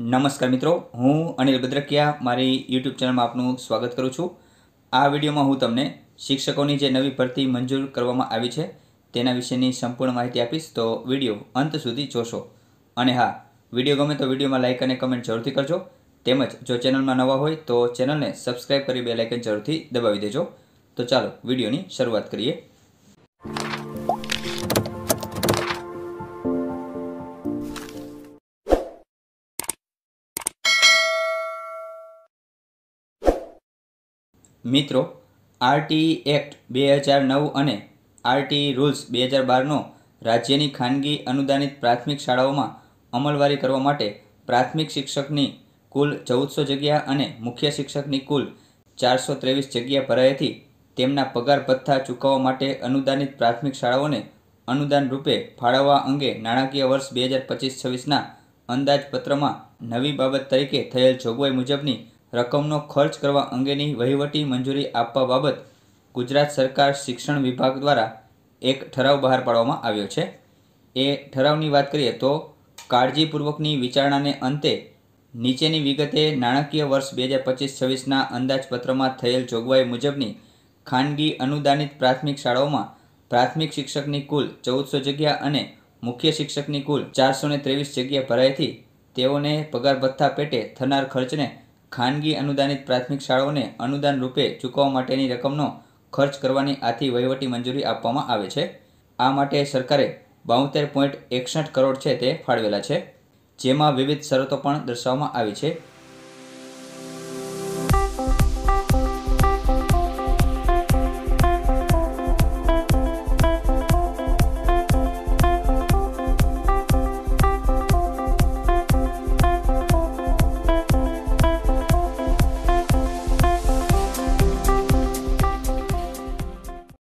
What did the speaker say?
નમસ્કાર મિત્રો, હું અનિલ ભદ્રકિયા મારી યુટ્યુબ ચેનલમાં આપનું સ્વાગત કરું છું। આ વિડીયોમાં હું તમને શિક્ષકોની જે નવી ભરતી મંજૂર કરવામાં આવી છે તેના વિશેની સંપૂર્ણ માહિતી આપીશ, તો વિડીયો અંત સુધી જોશો। અને હા, વિડીયો ગમે તો વિડીયોમાં લાઇક અને કમેન્ટ જરૂરથી કરજો, તેમજ જો ચેનલમાં નવા હોય તો ચેનલને સબસ્ક્રાઇબ કરી બેલ આઇકન જરૂરથી દબાવી દેજો। તો ચાલો વિડીયોની શરૂઆત કરીએ। મિત્રો, આરટીઈ એક્ટ 2009 અને આરટીઈ રૂલ્સ 2012નો રાજ્યની ખાનગી અનુદાનિત પ્રાથમિક શાળાઓમાં અમલવારી કરવા માટે પ્રાથમિક શિક્ષકની કુલ 1400 જગ્યા અને મુખ્ય શિક્ષકની કુલ 423 જગ્યા ભરાયાથી તેમના પગાર ભથ્થા ચૂકવવા માટે અનુદાનિત પ્રાથમિક શાળાઓને અનુદાન રૂપે ફાળવવા અંગે નાણાકીય વર્ષ 2025-26ના અંદાજપત્રમાં નવી બાબત તરીકે થયેલ જોગવાઈ મુજબની રકમનો ખર્ચ કરવા અંગેની વહીવટી મંજૂરી આપવા બાબત ગુજરાત સરકાર શિક્ષણ વિભાગ દ્વારા એક ઠરાવ બહાર પાડવામાં આવ્યો છે। એ ઠરાવની વાત કરીએ તો કાળજીપૂર્વકની વિચારણાને અંતે નીચેની વિગતે નાણાકીય વર્ષ 2025-26ના અંદાજપત્રમાં થયેલ જોગવાઈ મુજબની ખાનગી અનુદાનિત પ્રાથમિક શાળાઓમાં પ્રાથમિક શિક્ષકની કુલ 1400 જગ્યા અને મુખ્ય શિક્ષકની કુલ 423 જગ્યા ભરાયાથી તેઓને પગાર ભથ્થા પેટે થનાર ખર્ચને ખાનગી અનુદાનિત પ્રાથમિક શાળાઓને અનુદાન રૂપે ચૂકવવા માટેની રકમનો ખર્ચ કરવાની આથી વહીવટી મંજૂરી આપવામાં આવે છે। આ માટે સરકારે 72.61 કરોડ છે તે ફાળવેલા છે, જેમાં વિવિધ શરતો પણ દર્શાવવામાં આવી છે।